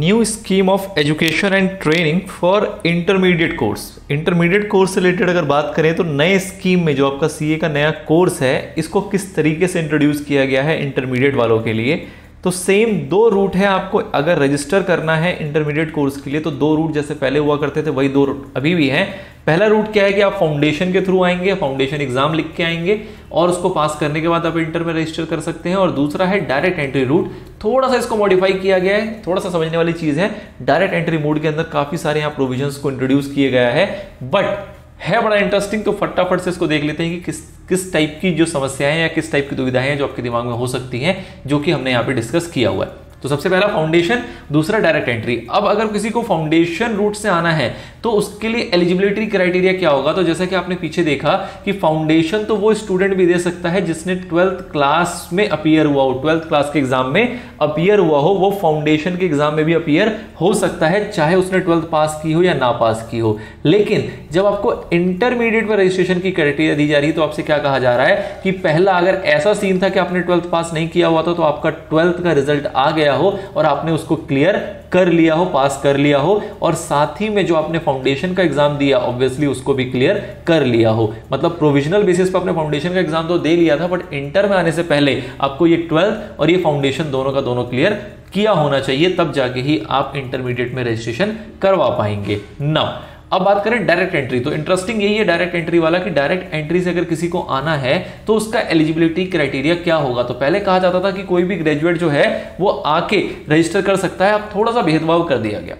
New scheme of education and training for intermediate course. Intermediate course से related अगर बात करें तो नए स्कीम में जो आपका सीए का नया कोर्स है इसको किस तरीके से इंट्रोड्यूस किया गया है इंटरमीडिएट वालों के लिए। तो सेम दो रूट है, आपको अगर रजिस्टर करना है इंटरमीडिएट कोर्स के लिए तो दो रूट जैसे पहले हुआ करते थे वही दो रूट अभी भी हैं। पहला रूट क्या है कि आप फाउंडेशन के थ्रू आएंगे, फाउंडेशन एग्जाम लिख के आएंगे और उसको पास करने के बाद आप इंटर में रजिस्टर कर सकते हैं। और दूसरा है डायरेक्ट एंट्री रूट, थोड़ा सा इसको मॉडिफाई किया गया है, थोड़ा सा समझने वाली चीज है। डायरेक्ट एंट्री मोड के अंदर काफी सारे यहाँ प्रोविजंस को इंट्रोड्यूस किया गया है, बट है बड़ा इंटरेस्टिंग। तो फटाफट से इसको देख लेते हैं कि किस टाइप की जो समस्याएं या किस टाइप की दुविधाएं हैं जो आपके दिमाग में हो सकती हैं, जो कि हमने यहाँ पे डिस्कस किया हुआ है। तो सबसे पहला फाउंडेशन, दूसरा डायरेक्ट एंट्री। अब अगर किसी को फाउंडेशन रूट से आना है तो उसके लिए एलिजिबिलिटी क्राइटेरिया क्या होगा। तो जैसा कि आपने पीछे देखा कि फाउंडेशन तो वो स्टूडेंट भी दे सकता है जिसने 12th क्लास में अपीयर हुआ हो, 12th क्लास के एग्जाम में अपीयर हुआ हो, वो फाउंडेशन के एग्जाम में भी अपीयर हो सकता है, चाहे उसने 12th पास की हो या ना पास की हो। लेकिन जब आपको इंटरमीडिएट में रजिस्ट्रेशन की क्राइटेरिया दी जा रही है तो आपसे क्या कहा जा रहा है कि पहला अगर ऐसा सीन था कि आपने 12th पास नहीं किया हुआ था तो आपका 12th का रिजल्ट आ गया हो और आपने उसको क्लियर कर लिया हो, पास कर लिया हो, और साथ ही में जो आपने फाउंडेशन का एग्जाम दिया ऑब्वियसली उसको भी क्लियर कर लिया हो। मतलब प्रोविजनल बेसिस पर आपने फाउंडेशन का एग्जाम तो दे लिया था, बट इंटर में आने से पहले आपको ये 12th और ये फाउंडेशन दोनों का दोनों क्लियर किया होना चाहिए, तब जाके ही आप इंटरमीडिएट में रजिस्ट्रेशन करवा पाएंगे। नाउ अब बात करें डायरेक्ट एंट्री, तो इंटरेस्टिंग यही है डायरेक्ट एंट्री वाला कि डायरेक्ट एंट्री से अगर किसी को आना है तो उसका एलिजिबिलिटी क्राइटेरिया क्या होगा। तो पहले कहा जाता था कि कोई भी ग्रेजुएट जो है वो आके रजिस्टर कर सकता है, अब थोड़ा सा भेदभाव कर दिया गया।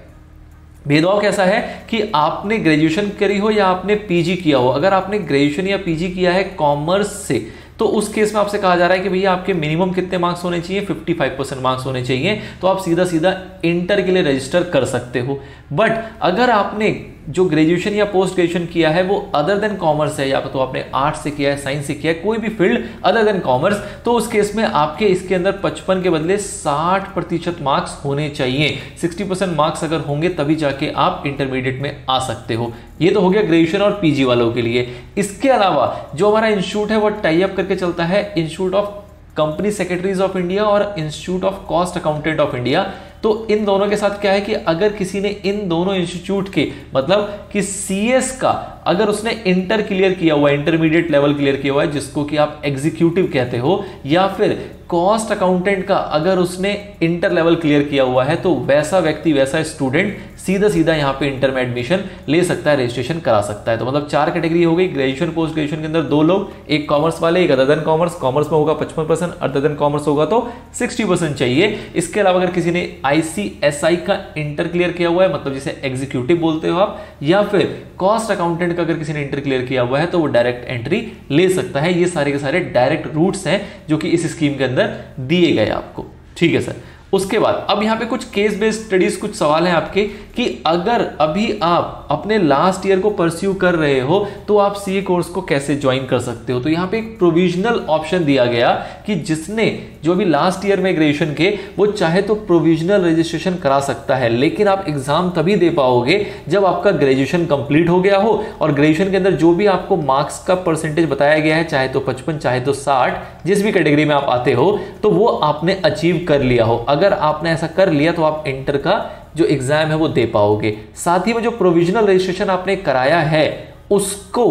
भेदभाव कैसा है कि आपने ग्रेजुएशन करी हो या आपने पीजी किया हो। अगर आपने ग्रेजुएशन या पीजी किया है कॉमर्स से तो उस केस में आपसे कहा जा रहा है कि भैया आपके मिनिमम कितने मार्क्स होने चाहिए, 55% मार्क्स होने चाहिए, तो आप सीधा सीधा इंटर के लिए रजिस्टर कर सकते हो। बट अगर आपने जो ग्रेजुएशन या पोस्ट ग्रेजुएशन किया है वो अदर देन कॉमर्स है, या तो आपने आर्ट्स से किया है, साइंस से किया है, कोई भी फील्ड अदर देन कॉमर्स, तो उस केस में आपके इसके अंदर 55 के बदले 60% मार्क्स होने चाहिए। 60% मार्क्स अगर होंगे तभी जाके आप इंटरमीडिएट में आ सकते हो। ये तो हो गया ग्रेजुएशन और पीजी वालों के लिए। इसके अलावा जो हमारा इंस्टीट्यूट है वो टाई अप करके चलता है institute of company secretaries of India और institute of cost accountant of India. तो इन दोनों के साथ क्या है कि अगर किसी ने इन दोनों इंस्टीट्यूट के मतलब कि सीएस का अगर उसने इंटर क्लियर किया हुआ है, इंटरमीडिएट लेवल क्लियर किया हुआ है जिसको कि आप एग्जीक्यूटिव कहते हो, या फिर कॉस्ट अकाउंटेंट का अगर उसने इंटर लेवल क्लियर किया हुआ है, तो वैसा व्यक्ति, वैसा स्टूडेंट सीधा सीधा यहाँ पे इंटर में एडमिशन ले सकता है, रजिस्ट्रेशन करा सकता है। तो मतलब 4 कैटेगरी हो गई, ग्रेजुएशन पोस्ट ग्रेजुएशन के अंदर 2 लोग, एक कॉमर्स वाले, एक अदर देन कॉमर्स। कॉमर्स में होगा 55%, अदर देन कॉमर्स होगा तो 60% चाहिए। इसके अलावा अगर किसी ने ICSI का इंटर क्लियर किया हुआ है, मतलब जिसे एग्जीक्यूटिव बोलते हो आप, या फिर कॉस्ट अकाउंटेंट का अगर किसी ने इंटर क्लियर किया हुआ है तो वो डायरेक्ट एंट्री ले सकता है। ये सारे के सारे डायरेक्ट रूट्स हैं जो कि इस स्कीम के अंदर दिए गए आपको। ठीक है सर। उसके बाद अब यहां पे कुछ केस बेस्ड स्टडीज, कुछ सवाल हैं आपके कि अगर अभी आप अपने लास्ट ईयर को परस्यू कर रहे हो तो आप सीए कोर्स को कैसे ज्वाइन कर सकते हो। तो यहां पे एक प्रोविजनल ऑप्शन दिया गया कि जिसने जो भी लास्ट ईयर में ग्रेजुएशन के, वो चाहे तो प्रोविजनल रजिस्ट्रेशन करा सकता है, लेकिन आप एग्जाम तभी दे पाओगे जब आपका ग्रेजुएशन कंप्लीट हो गया हो और ग्रेजुएशन के अंदर जो भी आपको मार्क्स का परसेंटेज बताया गया है, चाहे तो 55 चाहे तो 60, जिस भी कैटेगरी में आप आते हो, तो वो आपने अचीव कर लिया हो। अगर आपने ऐसा कर लिया तो आप इंटर का जो एग्जाम है वो दे पाओगे। साथ ही में जो प्रोविजनल रजिस्ट्रेशन आपने कराया है उसको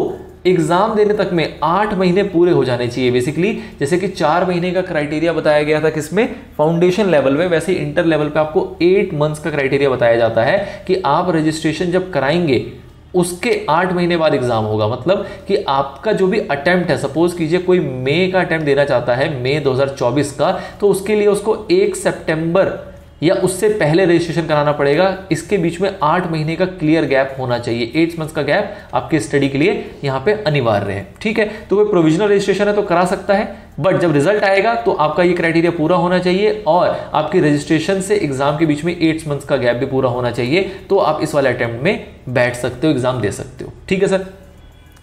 एग्जाम देने तक में 8 महीने पूरे हो जाने चाहिए। बेसिकली जैसे कि 4 महीने का क्राइटेरिया बताया गया था किसमें, फाउंडेशन लेवल में, वैसे इंटर लेवल पे आपको 8 मंथ्स का क्राइटेरिया बताया जाता है कि आप रजिस्ट्रेशन जब कराएंगे उसके 8 महीने बाद एग्जाम होगा। मतलब कि आपका जो भी अटेम्प्ट है, सपोज कीजिए कोई मई का अटेम्प्ट देना चाहता है, मई 2024 का, तो उसके लिए उसको 1 सितंबर या उससे पहले रजिस्ट्रेशन कराना पड़ेगा। इसके बीच में 8 महीने का क्लियर गैप होना चाहिए। 8 मंथ्स का गैप आपके स्टडी के लिए यहाँ पे अनिवार्य है। ठीक है। तो कोई प्रोविजनल रजिस्ट्रेशन है तो करा सकता है, बट जब रिजल्ट आएगा तो आपका ये क्राइटेरिया पूरा होना चाहिए और आपकी रजिस्ट्रेशन से एग्जाम के बीच में 8 मंथ्स का गैप भी पूरा होना चाहिए, तो आप इस वाले अटेम्प्ट में बैठ सकते हो, एग्जाम दे सकते हो। ठीक है सर।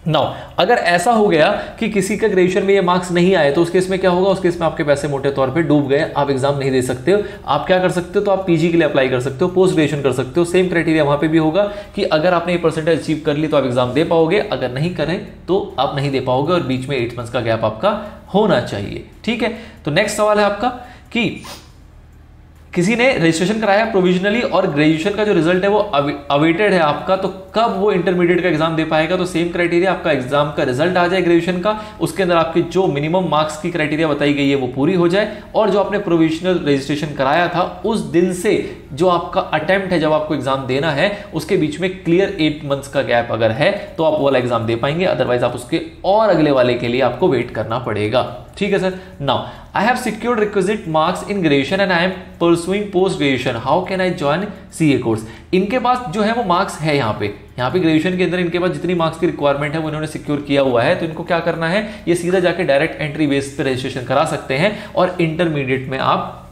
नाउ अगर ऐसा हो गया कि किसी का ग्रेजुएशन में ये मार्क्स नहीं आए तो उस केस में क्या होगा, उस केस में आपके पैसे मोटे तौर पे डूब गए, आप एग्जाम नहीं दे सकते हो। आप क्या कर सकते हो, तो आप पीजी के लिए अप्लाई कर सकते हो, पोस्ट ग्रेजुएशन कर सकते हो। सेम क्राइटेरिया वहां पे भी होगा कि अगर आपने ये परसेंटेज अचीव कर ली तो आप एग्जाम दे पाओगे, अगर नहीं करें तो आप नहीं दे पाओगे और बीच में 8 मंथ्स का गैप आपका होना चाहिए। ठीक है। तो नेक्स्ट सवाल है आपका कि किसी ने रजिस्ट्रेशन कराया प्रोविजनली और ग्रेजुएशन का जो रिजल्ट है वो अवेटेड है आपका, तो कब वो इंटरमीडिएट का एग्जाम दे पाएगा? तो सेम क्राइटेरिया, आपका एग्जाम का रिजल्ट आ जाए ग्रेजुएशन का, उसके अंदर आपकी जो मिनिमम मार्क्स की क्राइटेरिया बताई गई है वो पूरी हो जाए, और जो आपने प्रोविजनल रजिस्ट्रेशन कराया था उस दिन से जो आपका अटेम्प्ट है, जब आपको एग्जाम देना है, उसके बीच में क्लियर 8 मंथ्स का गैप अगर है तो आप वो वाला एग्जाम दे पाएंगे, अदरवाइज आप उसके और अगले वाले के लिए आपको वेट करना पड़ेगा। ठीक है sir. Now I have secured requisite marks in graduation and I am pursuing post graduation, how can I join CA course? इनके पास जो है वो मार्क्स है यहाँ पे ग्रेजुएशन के अंदर इनके पास जितनी मार्क्स की रिक्वायरमेंट है वो इन्होंने सिक्योर किया हुआ है, तो इनको क्या करना है, ये सीधा जाके डायरेक्ट एंट्री बेस पे रजिस्ट्रेशन करा सकते हैं, और इंटरमीडिएट में आप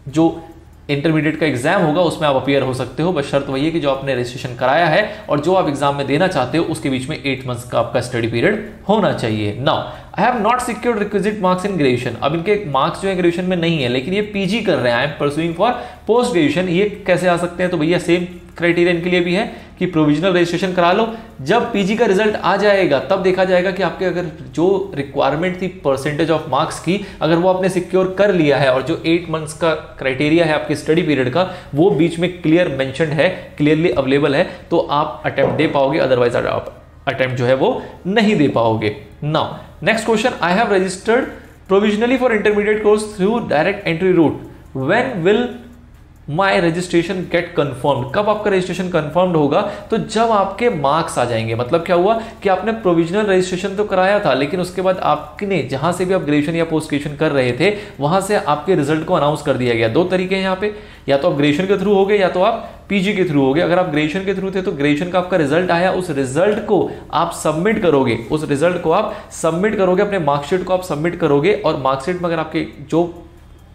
जो इंटरमीडिएट का एग्जाम होगा उसमें आप अपीयर हो सकते हो। बस शर्त वही है कि जो आपने रजिस्ट्रेशन कराया है और जो आप एग्जाम में देना चाहते हो उसके बीच में 8 मंथ्स का आपका स्टडी पीरियड होना चाहिए। Now I have not secured requisite marks in graduation, अब इनके मार्क्स जो है ग्रेजुएशन में नहीं है लेकिन ये पीजी कर रहे हैं, I am pursuing for post graduation, ये कैसे आ सकते हैं? तो भैया सेम क्राइटेरिया इनके लिए भी है कि प्रोविजनल रजिस्ट्रेशन करा लो, जब पीजी का रिजल्ट आ जाएगा तब देखा जाएगा कि आपके अगर जो रिक्वायरमेंट थी परसेंटेज ऑफ मार्क्स की, अगर वो आपने सिक्योर कर लिया है और जो 8 मंथ्स का क्राइटेरिया है आपके स्टडी पीरियड का वो बीच में क्लियर मेंशन्ड है, क्लियरली अवेलेबल है, तो आप अटेम्प्ट दे पाओगे, अदरवाइज आप अटेम्प्ट जो है वो नहीं दे पाओगे। Now next question, I have registered provisionally for intermediate course through direct entry route, when will my registration get confirmed? कब आपका रजिस्ट्रेशन कंफर्म्ड होगा? तो जब आपके मार्क्स आ जाएंगे। मतलब क्या हुआ कि आपने प्रोविजनल रजिस्ट्रेशन तो कराया था लेकिन उसके बाद आपने जहां से भी आप ग्रेजुएशन या पोस्ट ग्रेजुएशन कर रहे थे वहां से आपके रिजल्ट को अनाउंस कर दिया गया। 2 तरीके हैं यहाँ पे, या तो आप ग्रेजुएशन के थ्रू हो गए या तो आप पीजी के थ्रू हो गए। अगर आप ग्रेजुएशन के थ्रू थे तो ग्रेजुएशन का आपका रिजल्ट आया, उस रिजल्ट को आप सबमिट करोगे, अपने मार्कशीट को आप सबमिट करोगे, और मार्कशीट में अगर आपके जो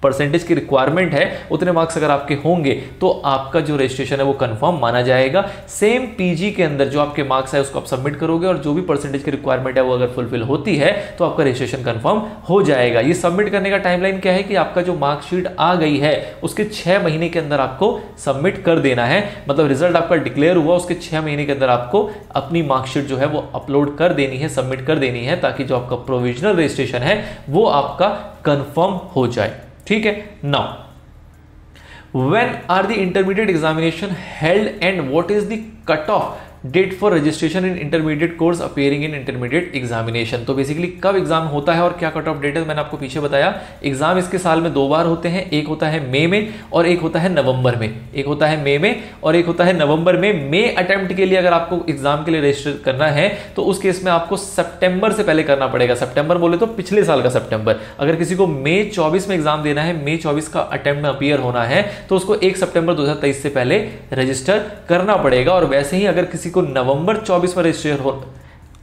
परसेंटेज की रिक्वायरमेंट है उतने मार्क्स अगर आपके होंगे तो आपका जो रजिस्ट्रेशन है वो कंफर्म माना जाएगा। सेम पीजी के अंदर जो आपके मार्क्स है उसको आप सबमिट करोगे और जो भी परसेंटेज की रिक्वायरमेंट है वो अगर फुलफिल होती है तो आपका रजिस्ट्रेशन कंफर्म हो जाएगा। ये सबमिट करने का टाइमलाइन क्या है कि आपका जो मार्कशीट आ गई है उसके 6 महीने के अंदर आपको सबमिट कर देना है। मतलब रिजल्ट आपका डिक्लेयर हुआ उसके 6 महीने के अंदर आपको अपनी मार्कशीट जो है वो अपलोड कर देनी है, सबमिट कर देनी है, ताकि जो आपका प्रोविजनल रजिस्ट्रेशन है वो आपका कंफर्म हो जाए। ठीक है। Now when are the intermediate examination held and what is the cut off date for registration in intermediate course appearing in intermediate examination? तो बेसिकली कब एग्जाम होता है और क्या कट ऑफ डेट है मैंने आपको पीछे बताया। एग्जाम इसके साल में 2 बार होते हैं, एक होता है मई में और एक होता है नवंबर में। एक होता है मई में और एक होता है नवंबर में। मई अटेम्प्ट के लिए अगर आपको एग्जाम के लिए रजिस्टर करना है तो उस केस में आपको सितंबर से पहले करना पड़ेगा। सितंबर बोले तो पिछले साल का सितंबर। अगर किसी को मई 24 में एग्जाम देना है, मई 24 का अटेम्प्ट में अपीयर होना है तो उसको 1 सितंबर 2023 से पहले रजिस्टर करना पड़ेगा। और वैसे ही अगर किसी को नवंबर 24 में रजिस्टर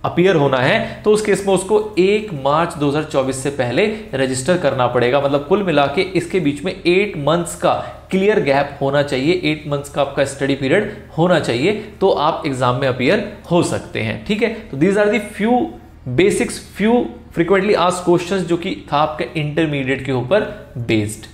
अपीयर होना है तो उस केस में उसको 1 मार्च 2024 से पहले रजिस्टर करना पड़ेगा। मतलब कुल मिला के इसके बीच में 8 मंथ्स का क्लियर गैप होना चाहिए, 8 मंथ्स का आपका स्टडी पीरियड होना चाहिए, तो आप एग्जाम में अपीयर हो सकते हैं। ठीक है। तो these are the few basics, few frequently asked questions जो कि था आपके इंटरमीडिएट के ऊपर बेस्ड।